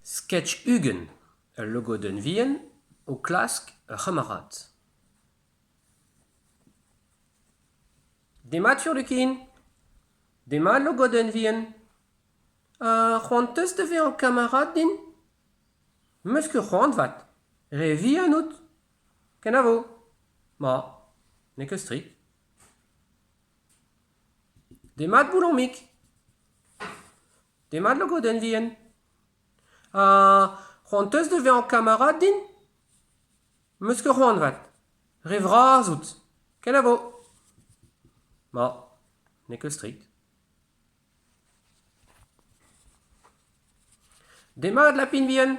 Sketch Hugen, le logo d'un Wien, au clask Ramarat. Demat Furlukin, demat logo d'un Wien. Juantes de ve an kamarad din? Meus ket c'hoant vat. Revi an out. Ken a vo? Ma, ne ket strik. Demat boulomik. Demat logo d'un Wien. C'hoantes de ve an kamarad din? Meus ket c'hoant vat. Re vras out. Ken a vo? Ma, ne ket strik. Demat lapin Wien.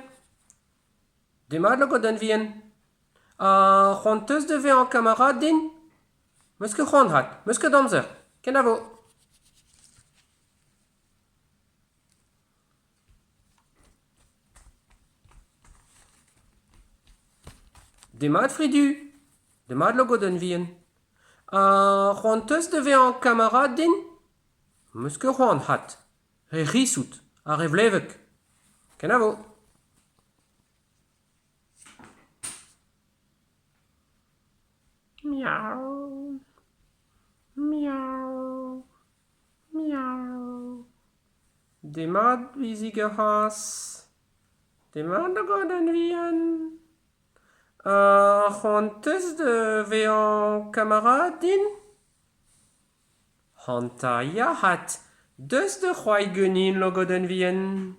Demat logo d'un Wien. C'hoantes de ve an kamarad din? Meus ket c'hoant vat. Meus ket amzer. Ken a vo? Demat fridu. Demat logo d'un Wien. C'hoantes de ve an kamarad din? Meus ket c'hoant hat. Re risout. A re vlevek. Ken a vo? Miau. Miau. Miau. Demat bizige has. Demat logo d'un Wien. C'hoantes de ve an kamarad din? Hanta ya hat. Deus de c'hoai ganin logo d'un Wien.